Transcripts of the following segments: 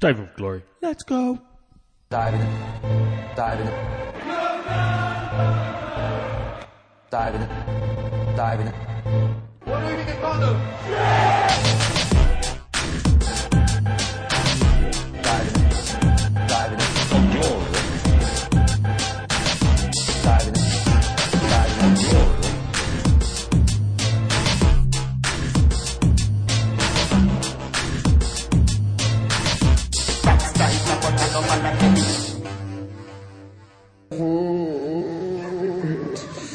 Diving for glory. Let's go. Diving. Diving. Diving. Diving. What do you think it's called? Diving. Diving. For glory. Diving. Diving. For glory.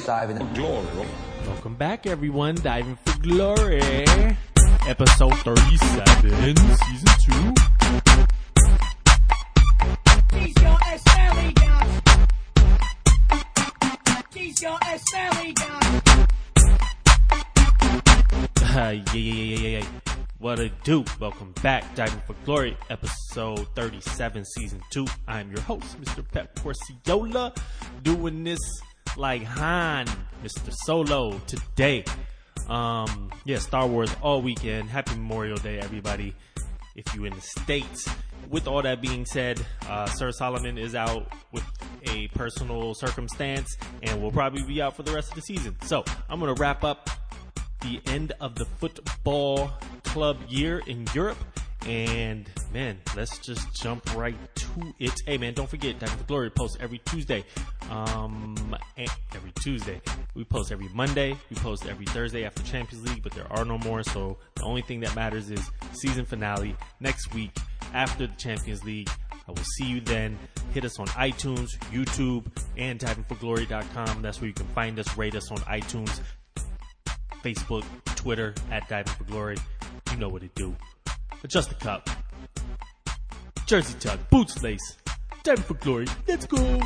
Diving for glory. Welcome back, everyone. Diving for glory. Episode 37, season 2. She's your S family guy. She's your S family guy. Yeah. What a do? Welcome back, Diving for Glory, episode 37, season 2. I'm your host, Mr. Pep Porciola, doing this like Han, Mr. Solo today. Star Wars all weekend. Happy Memorial Day, everybody, if you in the States. With all that being said, Sir Solomon is out with a personal circumstance and will probably be out for the rest of the season. So I'm going to wrap up the end of the football club year in Europe, and man, let's just jump right to it. Hey man, don't forget, Diving for Glory posts every Tuesday. Every Tuesday. We post every Monday. We post every Thursday after Champions League, but there are no more, so the only thing that matters is season finale next week after the Champions League. I will see you then. Hit us on iTunes, YouTube, and divingforglory.com. That's where you can find us. Rate us on iTunes, Facebook, Twitter, at Diving for Glory. You know what it do. Adjust the cup. Jersey tug. Boots lace. Diving for Glory. Let's go.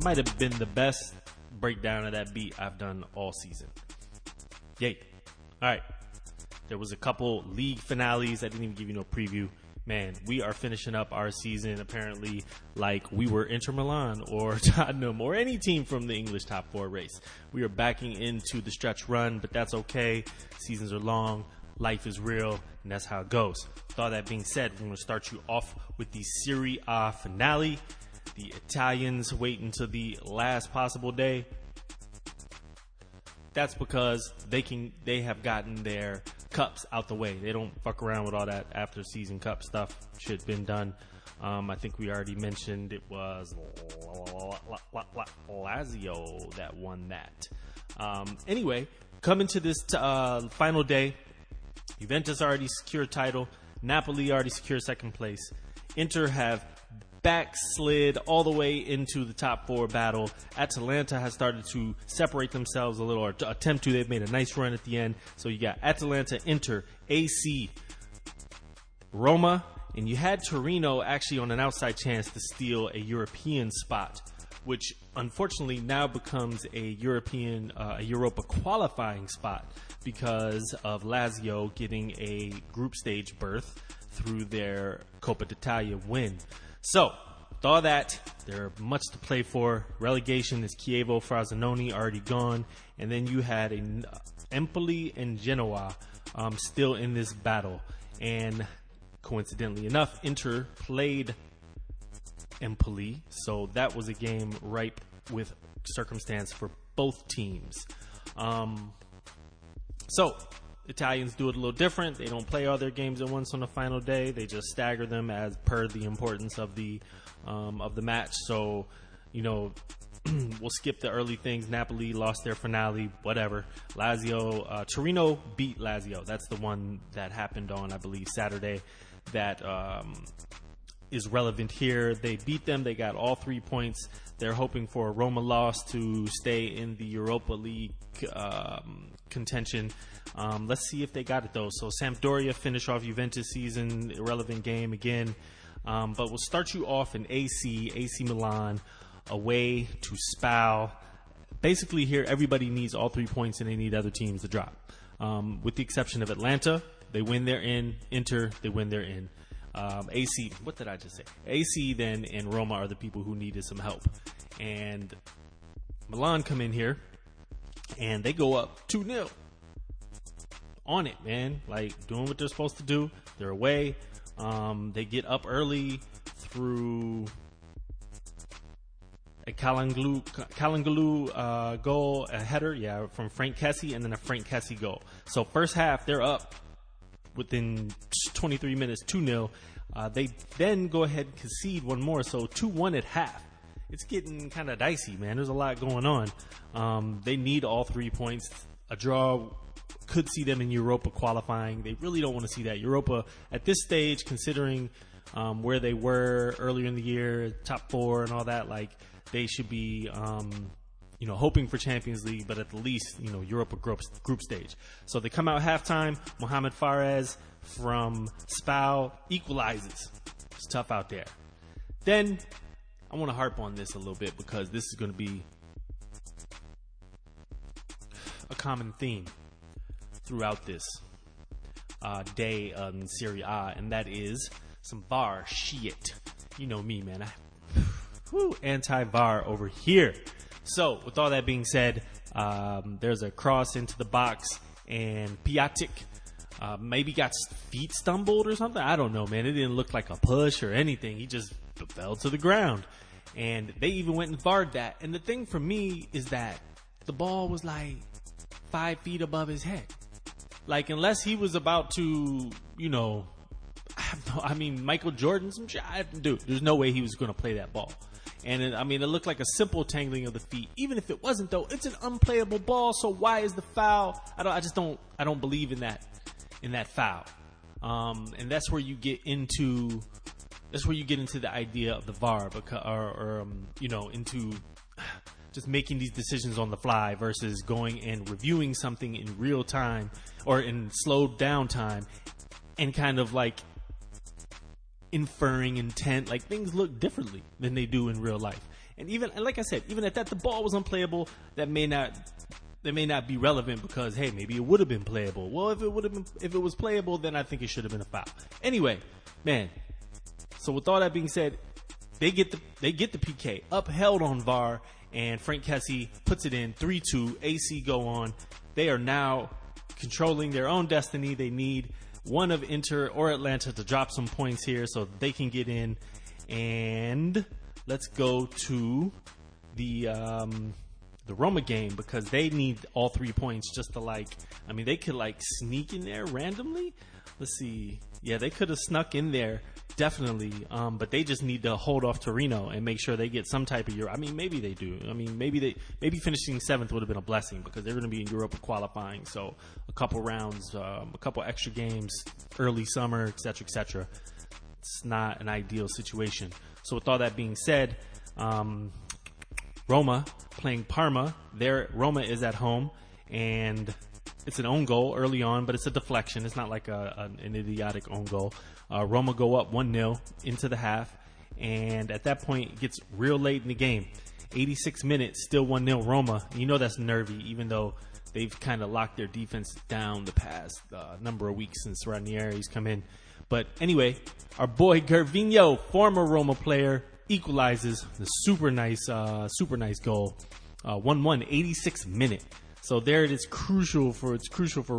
Might have been the best breakdown of that beat I've done all season. Yay. Alright. There was a couple league finales. I didn't even give you no preview. Man, we are finishing up our season apparently like we were Inter Milan or Tottenham or any team from the English top 4 race. We are backing into the stretch run, but that's okay. Seasons are long. Life is real, and that's how it goes. With all that being said, we're going to start you off with the Serie A finale. The Italians wait until the last possible day. That's because they have gotten their cups out the way. They don't fuck around with all that after season cup stuff. Shit been done. I think we already mentioned it was Lazio that won that. Anyway, coming to this final day, Juventus already secured title. Napoli already secured second place. Inter have backslid all the way into the top 4 battle. Atalanta has started to separate themselves a little, or attempt to. They've made a nice run at the end. So you got Atalanta, Inter, AC, Roma, and you had Torino actually on an outside chance to steal a European spot, which unfortunately now becomes a Europa qualifying spot because of Lazio getting a group stage berth through their Coppa d'Italia win. So, with all that, there's much to play for. Relegation is Chievo, Frosinone already gone. And then you had Empoli and Genoa still in this battle. And coincidentally enough, Inter played Empoli. So that was a game ripe with circumstance for both teams. So, Italians do it a little different. They don't play all their games at once on the final day. They just stagger them as per the importance of the match. So, we'll skip the early things. Napoli lost their finale, whatever. Lazio, Torino beat Lazio. That's the one that happened on, I believe, Saturday. That is relevant here. They beat them. They got all 3 points. They're hoping for a Roma loss to stay in the Europa League contention. Let's see if they got it, though. So Sampdoria finish off Juventus season. Irrelevant game again. But we'll start you off in AC Milan, away to Spal. Basically here, everybody needs all 3 points and they need other teams to drop. With the exception of Atlanta, they win their in. Inter, they win their in. AC, what did I just say? AC then and Roma are the people who needed some help. And Milan come in here and they go up 2-0. On it, man. Like, doing what they're supposed to do. They're away. They get up early through a Kalangulu goal, a header, from Frank Kessie, and then a Frank Kessie goal. So first half, they're up within 23 minutes, 2-0. They then go ahead and concede one more, so 2-1 at half. It's getting kind of dicey, man. There's a lot going on. They need all 3 points. A draw could see them in Europa qualifying. They really don't want to see that. Europa, at this stage, considering where they were earlier in the year, top 4 and all that, like, they should be, hoping for Champions League, but at the least, Europa group stage. So they come out halftime. Mohamed Fares from Spal equalizes. It's tough out there. Then I want to harp on this a little bit because this is going to be a common theme throughout this day in Serie A, and that is some VAR shit. You know me, man. Anti-VAR over here. So, with all that being said, there's a cross into the box, and Piatek maybe got feet stumbled or something. I don't know, man. It didn't look like a push or anything. He just fell to the ground. And they even went and VAR'd that. And the thing for me is that the ball was like 5 feet above his head. Like, unless he was about to, Michael Jordan, some shit. Dude, there's no way he was going to play that ball. And it looked like a simple tangling of the feet. Even if it wasn't, though, it's an unplayable ball. So why is the foul? I don't believe in that foul. And that's where you get into the idea of the VAR, into just making these decisions on the fly versus going and reviewing something in real time or in slowed down time and kind of like inferring intent. Like, things look differently than they do in real life. And like I said, even at that, the ball was unplayable. That may not be relevant because, hey, maybe it would have been playable. Well, if it was playable, then I think it should have been a foul. Anyway, man. So with all that being said, they get the PK upheld on VAR, and Frank Kessie puts it in 3-2. AC go on. They are now controlling their own destiny. They need one of Inter or Atlanta to drop some points here so they can get in. And let's go to the Roma game because they need all 3 points just to they could sneak in there randomly. Let's see. Yeah, they could have snuck in there. Definitely, but they just need to hold off Torino and make sure they get some type of Euro. Maybe they do. Maybe finishing 7th would have been a blessing because they're going to be in Europa qualifying. So a couple rounds, a couple extra games, early summer, etc., etc. It's not an ideal situation. So with all that being said, Roma playing Parma. Roma is at home, and it's an own goal early on, but it's a deflection. It's not like an idiotic own goal. Roma go up 1-0 into the half, and at that point, it gets real late in the game. 86 minutes, still 1-0 Roma. You know that's nervy, even though they've kind of locked their defense down the past number of weeks since Ranieri's come in. But anyway, our boy Gervinho, former Roma player, equalizes the super nice goal. 1-1, 86 minute. So there it is. Crucial for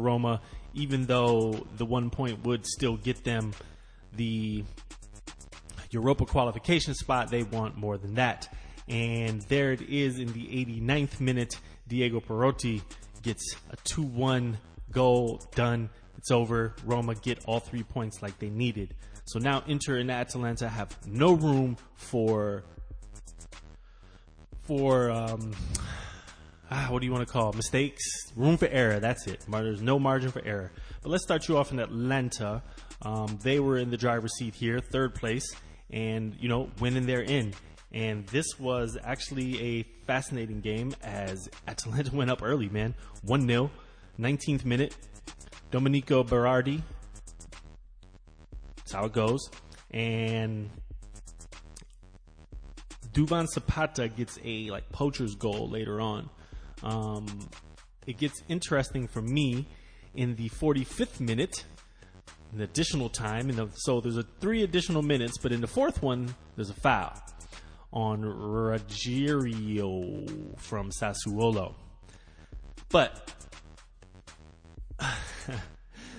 Roma, even though the 1 point would still get them the Europa qualification spot. They want more than that. And there it is in the 89th minute. Diego Perotti gets a 2-1 goal done. It's over. Roma get all 3 points like they needed. So now Inter and Atalanta have no room for what do you want to call it? Mistakes? Room for error. That's it. There's no margin for error. But let's start you off in Atlanta. They were in the driver's seat here, 3rd place, and, winning their in. And this was actually a fascinating game as Atalanta went up early, man. 1-0, 19th minute. Domenico Berardi. That's how it goes. And Duvan Zapata gets a like poacher's goal later on. It gets interesting for me in the 45th minute, an additional time. So there's 3 additional minutes, but in the 4th one, there's a foul on Ruggiero from Sassuolo. But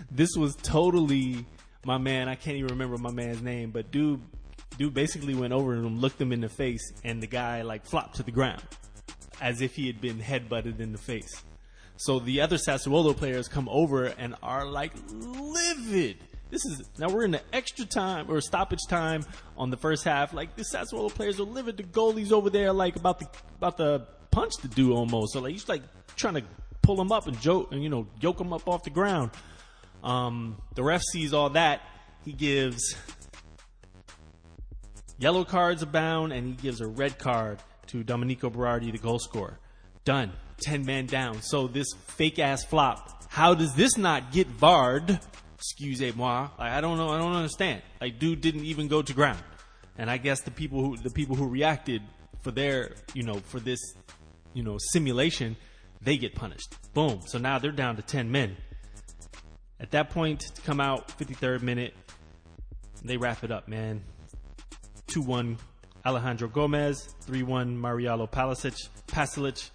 this was totally my man. I can't even remember my man's name, but dude basically went over him, looked him in the face, and the guy like flopped to the ground as if he had been headbutted in the face. So the other Sassuolo players come over and are like livid. Now we're in the extra time or stoppage time on the first half. Like the Sassuolo players are livid. The goalie's over there like about to punch the dude almost. So like he's like trying to pull him up and yoke him up off the ground. The ref sees all that. He gives yellow cards abound, and he gives a red card to Domenico Berardi, the goal scorer. Done. 10 men down. So this fake ass flop. How does this not get VAR'd? Excusez-moi. I don't know. I don't understand. Like, dude didn't even go to ground. And I guess the people who reacted for their, for this, simulation, they get punished. Boom. So now they're down to 10 men. At that point, to come out, 53rd minute, they wrap it up, man. 2-1 Alejandro Gomez, 3-1 Mariano Pasalic,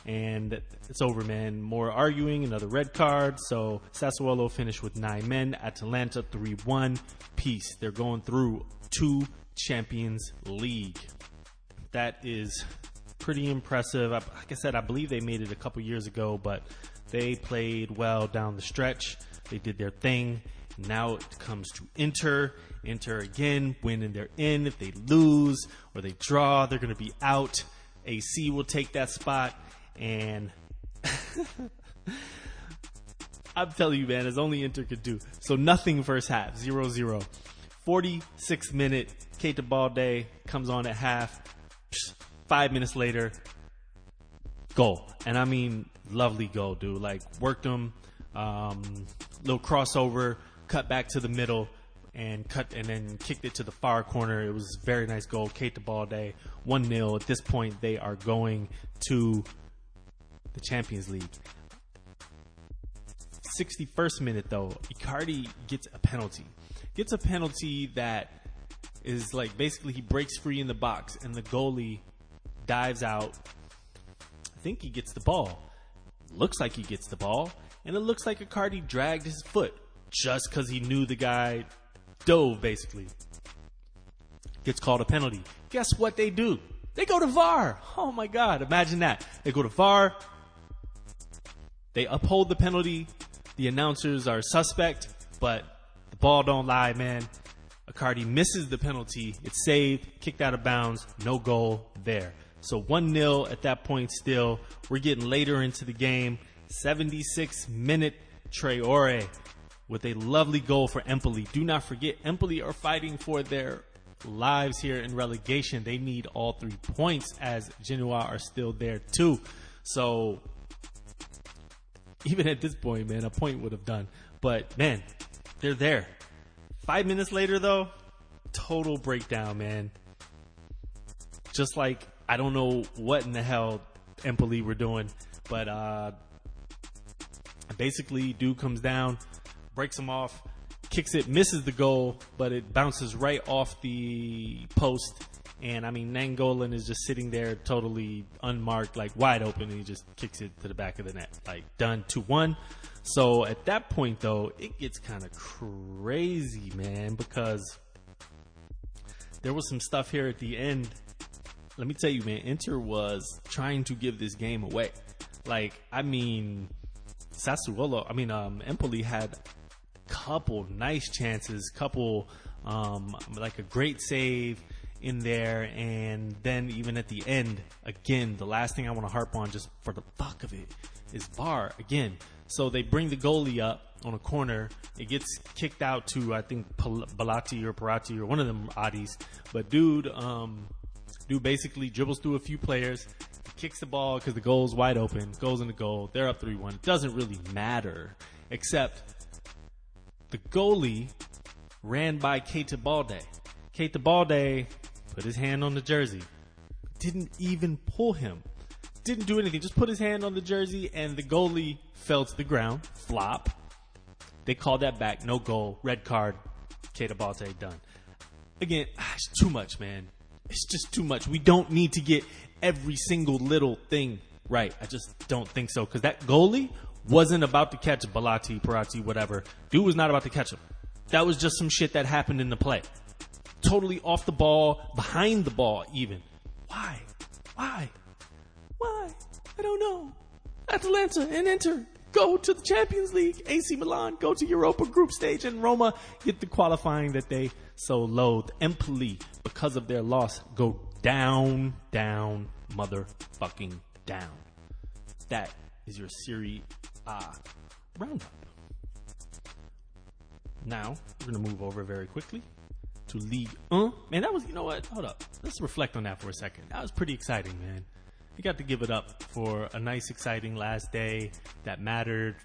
and it's over, man. More arguing, another red card. So Sassuolo finished with 9 men. Atalanta 3-1. Peace. They're going through to Champions League. That is pretty impressive. Like I said, I believe they made it a couple years ago, but they played well down the stretch. They did their thing. Now it comes to Inter. Inter again, win and they're in. If they lose or they draw, they're going to be out. AC will take that spot. And I'm telling you, man, as only Inter could do. So nothing first half, 0-0. 46th minute, Keita Balde comes on at half. 5 minutes later, goal. And I mean, lovely goal, dude. Like, worked him, little crossover, cut back to the middle, and then kicked it to the far corner. It was a very nice goal. Keita Balde, 1-0. At this point, they are going to the Champions League. 61st minute, though, Icardi gets a penalty. Gets a penalty that is like basically he breaks free in the box and the goalie dives out. I think he gets the ball. Looks like he gets the ball. And it looks like Icardi dragged his foot just because he knew the guy dove, basically. Gets called a penalty. Guess what they do? They go to VAR. Oh, my God. Imagine that. They go to VAR. They uphold the penalty. The announcers are suspect, but the ball don't lie, man. Icardi misses the penalty. It's saved, kicked out of bounds, no goal there. So 1-0 at that point still. We're getting later into the game. 76th minute, Traore with a lovely goal for Empoli. Do not forget, Empoli are fighting for their lives here in relegation. They need all 3 points as Genoa are still there too. So even at this point, man, a point would have done. But, man, they're there. 5 minutes later, though, total breakdown, man. Just like, I don't know what in the hell Empoli were doing. But basically, dude comes down, breaks him off, kicks it, misses the goal, but it bounces right off the post. And, I mean, Nangolan is just sitting there totally unmarked, like wide open, and he just kicks it to the back of the net. Like, done, 2-1. So, at that point, though, it gets kind of crazy, man, because there was some stuff here at the end. Let me tell you, man, Inter was trying to give this game away. Like, I mean, Empoli had a couple nice chances, like a great save in there, and then even at the end, again, the last thing I want to harp on just for the fuck of it is VAR again. So they bring the goalie up on a corner. It gets kicked out to, I think, Balati or Parati or one of them oddies. But dude basically dribbles through a few players, kicks the ball because the goal's wide open, goes in the goal. They're up 3-1. It doesn't really matter, except the goalie ran by Keita Balde. Keita Balde put his hand on the jersey. didn't even pull him. Didn't do anything. Just put his hand on the jersey, and the goalie fell to the ground. Flop. They called that back. No goal. Red card. Keita Balde done. Again, it's too much, man. It's just too much. We don't need to get every single little thing right. I just don't think so. Because that goalie wasn't about to catch Balati, Parati, whatever. Dude was not about to catch him. That was just some shit that happened in the play. Totally off the ball, behind the ball even. Why? I don't know. Atalanta and Inter go to the Champions League. AC Milan go to Europa group stage, and Roma get the qualifying that they so loathe. Empoli, because of their loss, go down, motherfucking down. That is your Serie A roundup. Now, we're going to move over very quickly to Ligue 1. Man, that was, you know what? Hold up. Let's reflect on that for a second. That was pretty exciting, man. You got to give it up for a nice, exciting last day that mattered.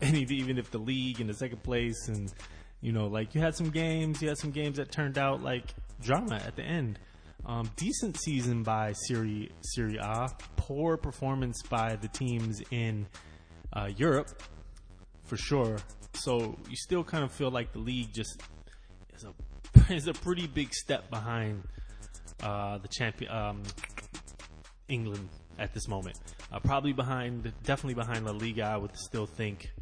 And even if the league in the second place, and, you know, like you had some games that turned out like drama at the end. Decent season by Serie A. Poor performance by the teams in Europe, for sure. So you still kind of feel like the league just is a pretty big step behind the champion England at this moment. Definitely behind La Liga, I would still think.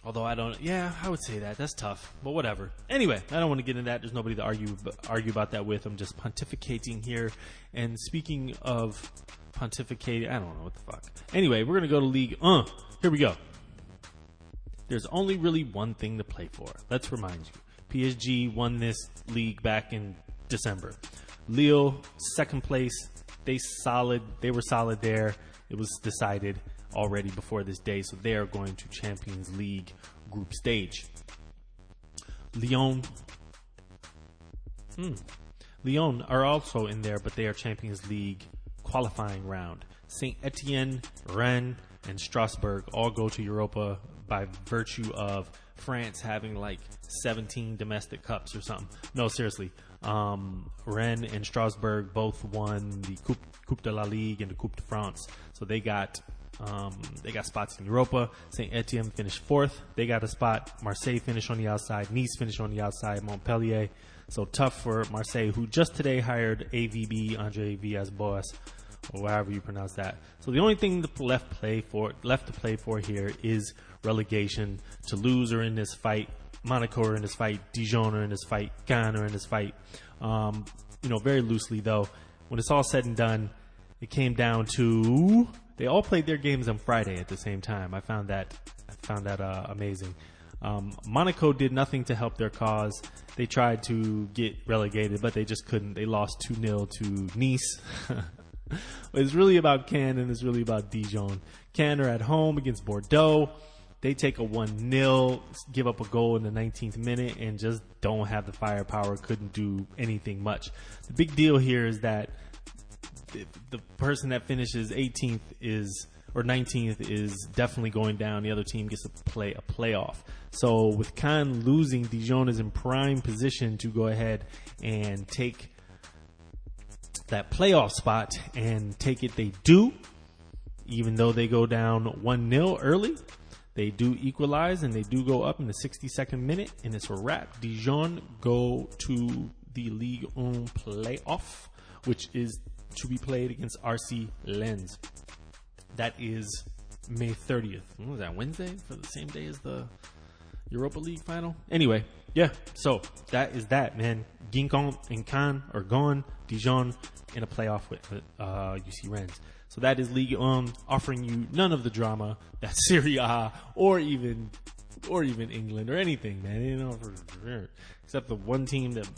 Although I would say that. That's tough, but whatever. Anyway, I don't want to get into that. There's nobody to argue about that with. I'm just pontificating here. And speaking of pontificating, I don't know what the fuck. Anyway, we're going to go to League 1. Here we go. There's only really one thing to play for. Let's remind you. PSG won this league back in December. Lille, second place. They were solid there. It was decided already before this day, so they are going to Champions League group stage. Lyon are also in there, but they are Champions League qualifying round. Saint Etienne, Rennes, and Strasbourg all go to Europa by virtue of France having like 17 domestic cups or something. No, seriously. Rennes and Strasbourg both won the Coupe de la Ligue and the Coupe de France, so they got spots in Europa. Saint Etienne finished fourth. They got a spot. Marseille finished on the outside. Nice finished on the outside. Montpellier. So tough for Marseille, who just today hired AVB, Andre Villas-Boas, or however you pronounce that. So the only thing left to play for here is relegation. Toulouse are in this fight. Monaco are in this fight. Dijon are in this fight. Cannes are in this fight. Very loosely though. When it's all said and done, it came down to they all played their games on Friday at the same time. I found that amazing. Monaco did nothing to help their cause. They tried to get relegated, but they just couldn't. They lost 2-0 to Nice. It's really about Cannes and it's really about Dijon. Cannes are at home against Bordeaux. They take a 1-0, give up a goal in the 19th minute, and just don't have the firepower, couldn't do anything much. The big deal here is that the person that finishes 18th or 19th is definitely going down. The other team gets to play a playoff. So with Cannes losing, Dijon is in prime position to go ahead and take that playoff spot and take it. They do, even though they go down 1-0 early. They do equalize, and they do go up in the 62nd minute, and it's a wrap. Dijon go to the Ligue 1 playoff, which is to be played against RC Lens. That is May 30th. When was that, Wednesday? For the same day as the Europa League final? Anyway, yeah, so that is that, man. Guingamp and Cannes are gone. Dijon in a playoff with UC Rennes. So that is Ligue 1, offering you none of the drama that Serie A or even England or anything, man. Except the one team that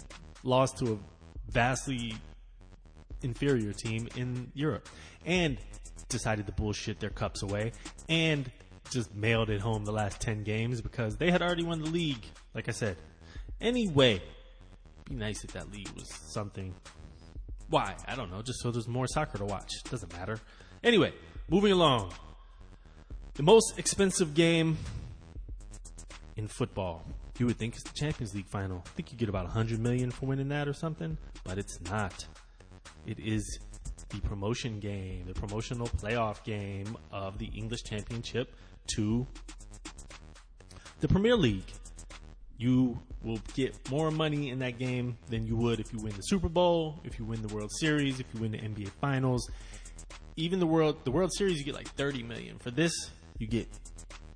lost to a vastly inferior team in Europe and decided to bullshit their cups away and just mailed it home the last 10 games because they had already won the league, like I said. Anyway, be nice if that league was something. Why? I don't know. Just so there's more soccer to watch. Doesn't matter. Anyway, moving along. The most expensive game in football. You would think it's the Champions League final. I think you get about $100 million for winning that or something, but it's not. It is the promotion game, the promotional playoff game of the English Championship to the Premier League. You will get more money in that game than you would if you win the Super Bowl, if you win the World Series, if you win the NBA Finals. Even the World Series, you get like $30 million. For this, you get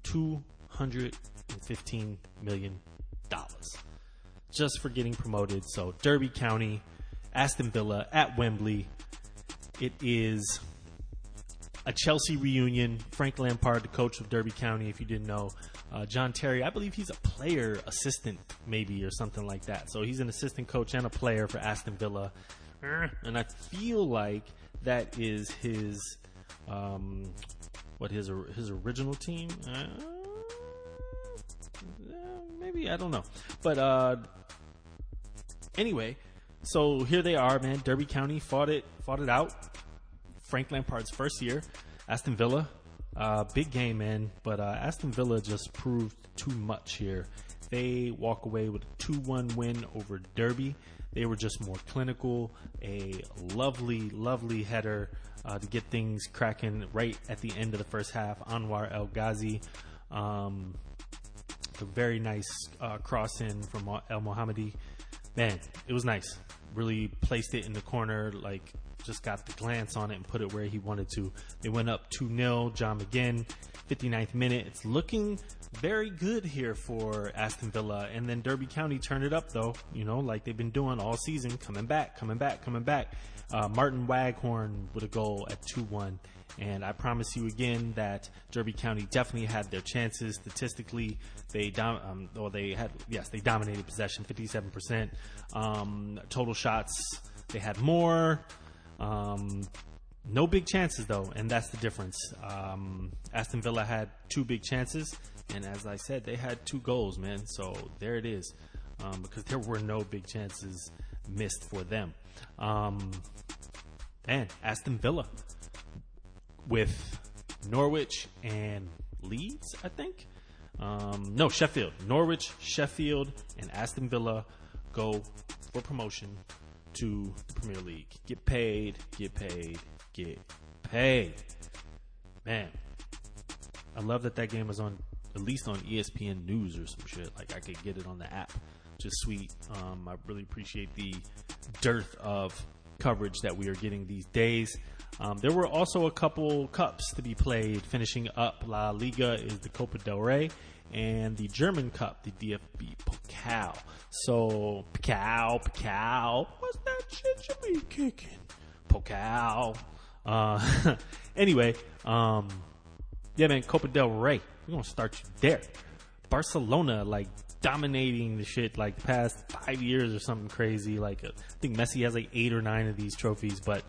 $215 million just for getting promoted. So Derby County, Aston Villa at Wembley. It is a Chelsea reunion. Frank Lampard, the coach of Derby County, if you didn't know. John Terry, I believe he's a player assistant maybe or something like that. So he's an assistant coach and a player for Aston Villa. And I feel like that is his his original team. Maybe, I don't know. But anyway, so here they are, man. Derby County fought it out. Frank Lampard's first year. Aston Villa, big game, man. But Aston Villa just proved too much here. They walk away with a 2-1 win over Derby. They were just more clinical. A lovely, lovely header to get things cracking right at the end of the first half. Anwar El Ghazi. A very nice cross in from El Mohammadi. Man, it was nice. Really placed it in the corner, like just got the glance on it and put it where he wanted to. They went up 2-0. John McGinn, 59th minute. It's looking very good here for Aston Villa. And then Derby County turned it up, though, you know, like they've been doing all season. Coming back. Martin Waghorn with a goal at 2-1. And I promise you again that Derby County definitely had their chances. Statistically, they dominated possession, 57%. Total shots, they had more. No big chances, though, and that's the difference. Aston Villa had 2 big chances, and as I said, they had 2 goals, man. So there it is, because there were no big chances missed for them. And Aston Villa with Norwich and Leeds, I think. No, Sheffield. Norwich, Sheffield, and Aston Villa go for promotion to the Premier League. Get paid. Man, I love that game was on, at least on ESPN News or some shit. Like, I could get it on the app. Just sweet. I really appreciate the dearth of coverage that we are getting these days. There were also a couple cups to be played. Finishing up La Liga is the Copa del Rey and the German Cup, the DFB Pokal. So, Pokal. What's that shit you be kicking? Pokal. Anyway, yeah, man, Copa del Rey. We're going to start you there. Barcelona, like, dominating the shit like the past 5 years or something crazy. Like, I think Messi has like 8 or 9 of these trophies. But,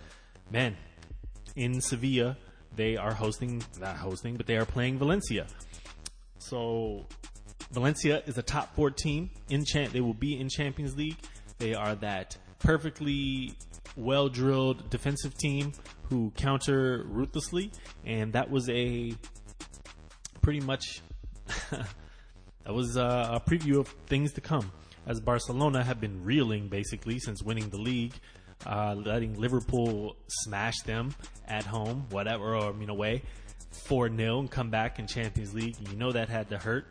man, in Sevilla, they are but they are playing Valencia. So Valencia is a top 4 team. They will be in Champions League. They are that perfectly well-drilled defensive team who counter ruthlessly. And that was a pretty much that was a preview of things to come, as Barcelona have been reeling basically since winning the league, letting Liverpool smash them at home, whatever, or away, 4-0, and come back in Champions League. You know that had to hurt,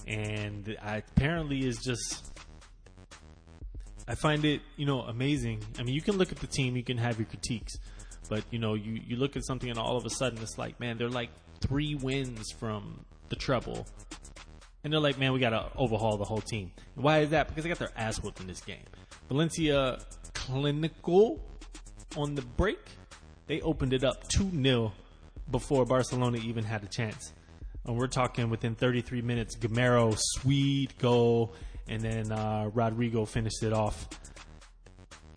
and apparently is just. I find it, amazing. I mean, you can look at the team, you can have your critiques, but you look at something and all of a sudden it's like, man, they're like 3 wins from the treble. And they're like, man, we got to overhaul the whole team. And why is that? Because they got their ass whooped in this game. Valencia, clinical on the break. They opened it up 2-0 before Barcelona even had a chance. And we're talking within 33 minutes, Gamero, sweet goal. And then Rodrigo finished it off.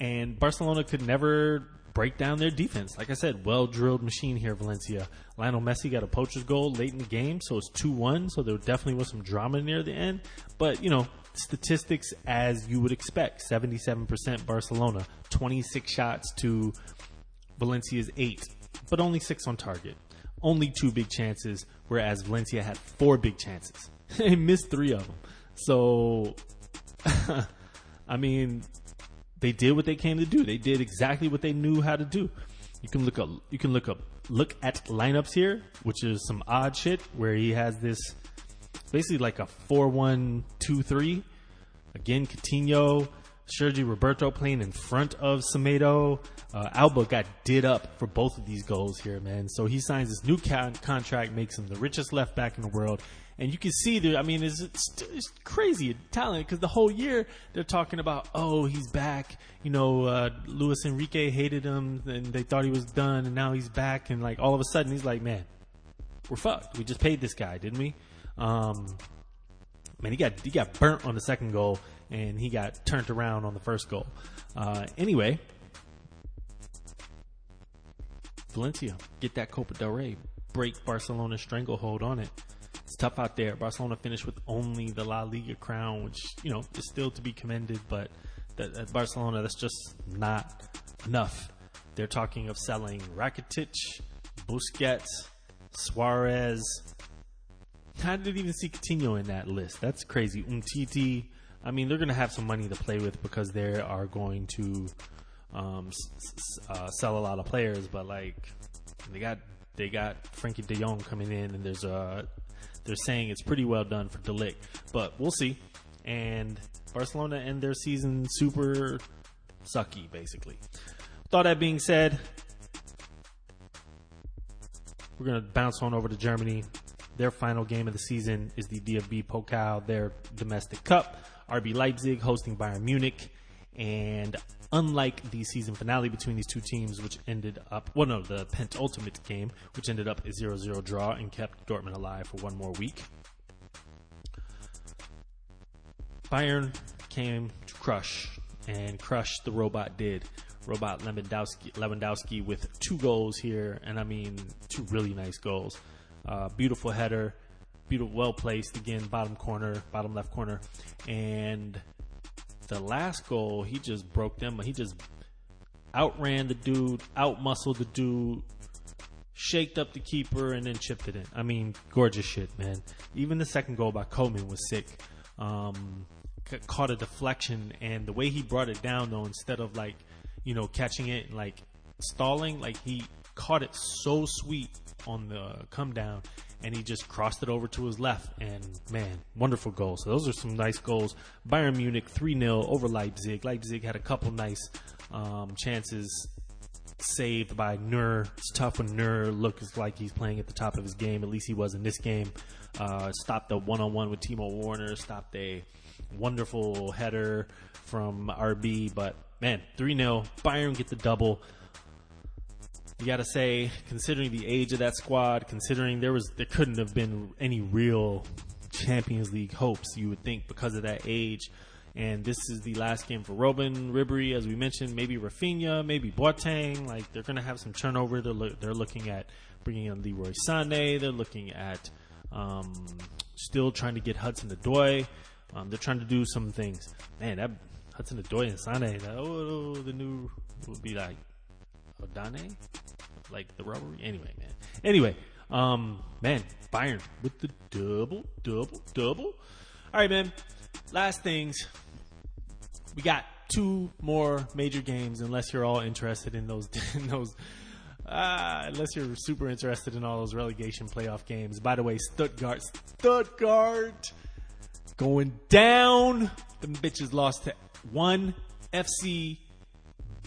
And Barcelona could never break down their defense. Like I said, well-drilled machine here, Valencia. Lionel Messi got a poacher's goal late in the game, so it's 2-1. So there definitely was some drama near the end. But, statistics as you would expect. 77% Barcelona, 26 shots to Valencia's 8, but only 6 on target. Only 2 big chances, whereas Valencia had 4 big chances. They missed 3 of them. So, I mean, they did what they came to do. They did exactly what they knew how to do. You can look at lineups here, which is some odd shit where he has this basically like a 4-1-2-3. Again, Coutinho, Sergi Roberto playing in front of Semedo. Alba got did up for both of these goals here, man. So he signs this new contract, makes him the richest left back in the world. And you can see there, I mean, it's crazy talent because the whole year they're talking about, oh, he's back. You know, Luis Enrique hated him and they thought he was done, and now he's back. And like all of a sudden, he's like, man, we're fucked. We just paid this guy, didn't we? Man, he got burnt on the second goal, and he got turned around on the first goal. Anyway, Valencia, get that Copa del Rey, break Barcelona's stranglehold on it. It's tough out there. Barcelona finished with only the La Liga crown, which, you know, is still to be commended, but at Barcelona, that's just not enough. They're talking of selling Rakitic, Busquets, Suarez. I didn't even see Coutinho in that list. That's crazy. Umtiti. I mean, they're going to have some money to play with because they are going to sell a lot of players, but like they got Frankie de Jong coming in, and they're saying it's pretty well done for De Ligt, but we'll see. And Barcelona end their season super sucky, basically. With all that being said, we're going to bounce on over to Germany. Their final game of the season is the DFB Pokal, their domestic cup. RB Leipzig hosting Bayern Munich. And unlike the season finale between these two teams, which ended up, the penultimate game, which ended up a 0-0 draw and kept Dortmund alive for one more week, Bayern came to crush, and crush the robot did. Robot Lewandowski with 2 goals here, and I mean 2 really nice goals. Beautiful header, beautiful, well placed again, bottom left corner, and the last goal, he just broke them. He just outran the dude, outmuscled the dude, shaked up the keeper, and then chipped it in. I mean, gorgeous shit, man. Even the second goal by Koeman was sick. Caught a deflection, and the way he brought it down, though, instead of like, you know, catching it and like stalling, like he caught it so sweet on the come down, and he just crossed it over to his left, and man, wonderful goals. So those are some nice goals. Bayern Munich 3-0 over Leipzig. Leipzig had a couple nice chances saved by Neuer. It's tough when Neuer looks like he's playing at the top of his game. At least he was in this game. Stopped the one-on-one with Timo Werner. Stopped a wonderful header from RB. But man, 3-0. Bayern get the double. You got to say, considering the age of that squad, considering there couldn't have been any real Champions League hopes, you would think, because of that age. And this is the last game for Robben, Ribéry, as we mentioned, maybe Rafinha, maybe Boateng. Like, they're going to have some turnover. They're looking at bringing in Leroy Sané. They're looking at still trying to get Hudson-Odoi. They're trying to do some things. Man, that Hudson-Odoi and Sané, the new would be like Odane, like the rubbery. Anyway, man, Bayern with the double. All right, man. Last things. We got 2 more major games, unless you're all interested in those. Unless you're super interested in all those relegation playoff games. By the way, Stuttgart going down. Them bitches lost to 1 FC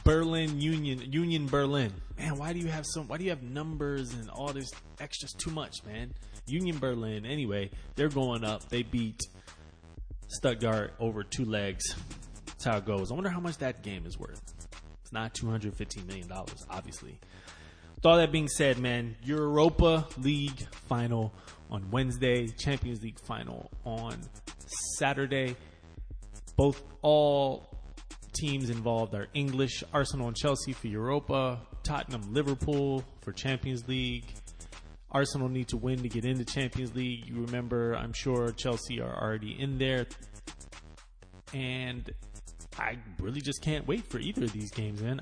Berlin Union Berlin. Man, why do you have numbers and all this extras? Too much, man. Union Berlin. Anyway, they're going up. They beat Stuttgart over 2 legs. That's how it goes. I wonder how much that game is worth. It's not $215 million, obviously. With all that being said, man, Europa League final on Wednesday, Champions League final on Saturday. All teams involved are English. Arsenal and Chelsea for Europa. Tottenham, Liverpool for Champions League. Arsenal need to win to get into Champions League. You remember, I'm sure Chelsea are already in there. And I really just can't wait for either of these games, man.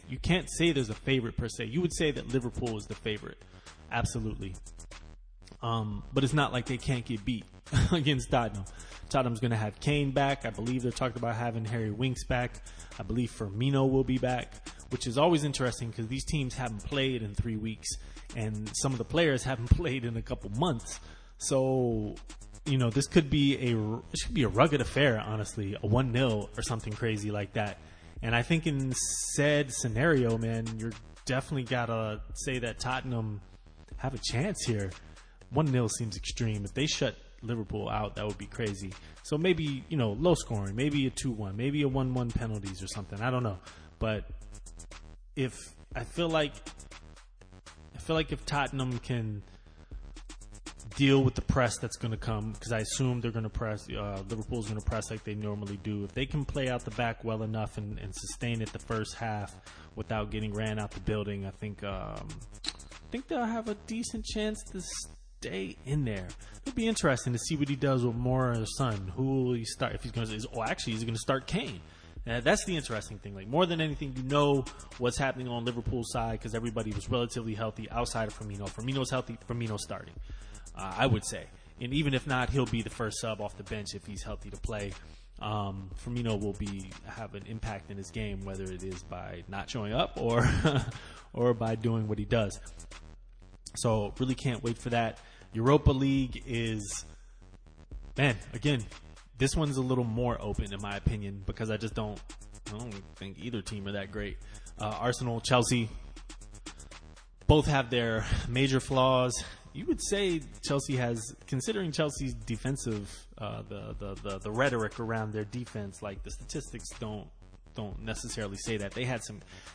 You can't say there's a favorite per se. You would say that Liverpool is the favorite. Absolutely. But it's not like they can't get beat. against Tottenham. Tottenham's going to have Kane back. I believe they're talking about having Harry Winks back. I believe Firmino will be back, which is always interesting because these teams haven't played in 3 weeks, and some of the players haven't played in a couple months. So, this could be a rugged affair, honestly, a 1-0 or something crazy like that. And I think in said scenario, man, you're definitely got to say that Tottenham have a chance here. 1-0 seems extreme. If they shut Liverpool out, that would be crazy. So maybe, low scoring, maybe a 2-1, maybe a 1-1 penalties or something. I don't know. But I feel like if Tottenham can deal with the press that's going to come, because I assume they're going to press, Liverpool's going to press like they normally do. If they can play out the back well enough and sustain it the first half without getting ran out the building, I think they'll have a decent chance to stay in there. It'll be interesting to see what he does with Moura's son. Who will he start? If he's going to, he's going to start Kane. That's the interesting thing. Like, more than anything, what's happening on Liverpool's side because everybody was relatively healthy outside of Firmino. Firmino's healthy. Firmino's starting, I would say. And even if not, he'll be the first sub off the bench if he's healthy to play. Firmino will have an impact in his game, whether it is by not showing up or by doing what he does. So really can't wait for that. Europa League is, man, again, this one's a little more open in my opinion because I don't think either team are that great. Arsenal, Chelsea, both have their major flaws. You would say Chelsea has, considering Chelsea's defensive, the rhetoric around their defense, like the statistics don't necessarily say that. They had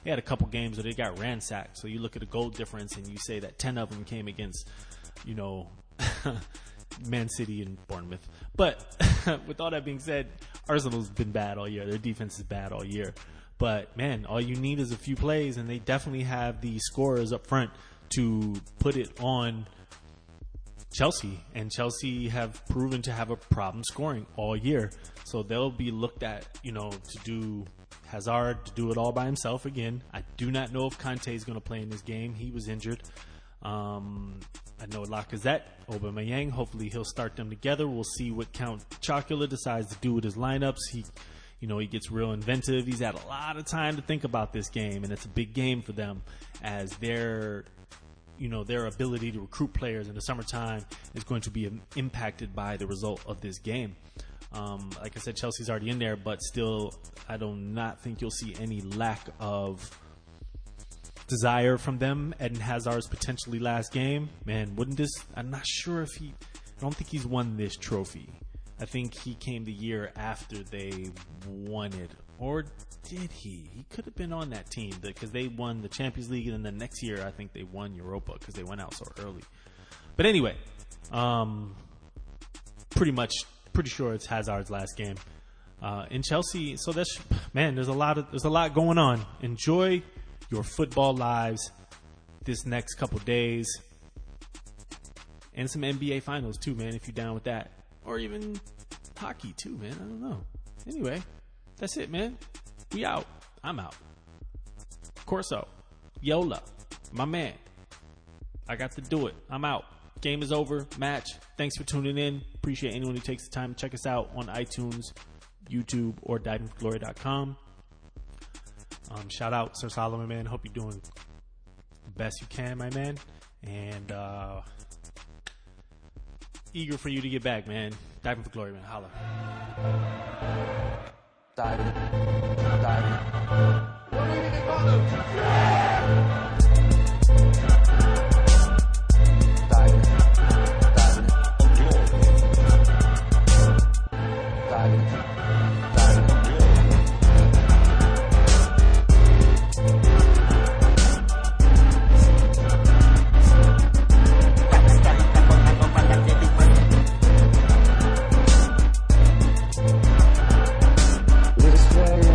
a couple games where they got ransacked. So you look at the goal difference and you say that 10 of them came against, Man City and Bournemouth. But with all that being said, Arsenal's been bad all year. Their defense is bad all year. But man, all you need is a few plays, and they definitely have the scorers up front to put it on Chelsea. And Chelsea have proven to have a problem scoring all year. So they'll be looked at, to do Hazard to do it all by himself again. I do not know if Kante is going to play in this game. He was injured. I know Lacazette, Aubameyang, hopefully he'll start them together. We'll see what Count Chocula decides to do with his lineups. He gets real inventive. He's had a lot of time to think about this game, and it's a big game for them as their ability to recruit players in the summertime is going to be impacted by the result of this game. Like I said, Chelsea's already in there, but still, I do not think you'll see any lack of desire from them. Eden Hazard's potentially last game. Man, I'm not sure I don't think he's won this trophy. I think he came the year after they won it. Or did he? He could have been on that team because they won the Champions League, and then the next year I think they won Europa because they went out so early. But anyway, pretty sure it's Hazard's last game in Chelsea. So there's a lot going on. Enjoy your football lives this next couple days, and some NBA finals too, man, if you're down with that, or even hockey too, man. I don't know. Anyway, that's it, man. We out. I'm out. Corso, Yola, my man. I got to do it. I'm out. Game is over. Match. Thanks for tuning in. Appreciate anyone who takes the time to check us out on iTunes, YouTube, or divingforglory.com. Shout out Sir Solomon, man. Hope you're doing the best you can, my man. And eager for you to get back, man. Diving for Glory, man. Holla. Diving. What do you think it's called? This way,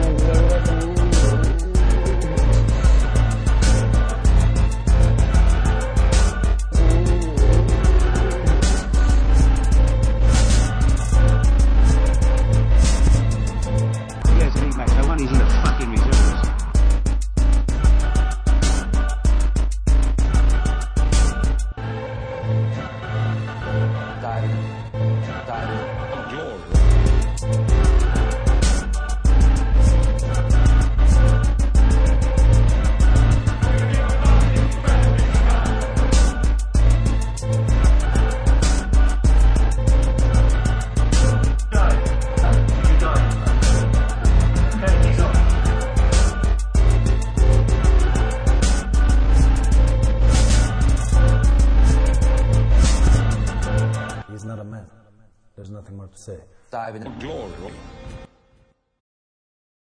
man. There's nothing more to say. Diving in glory.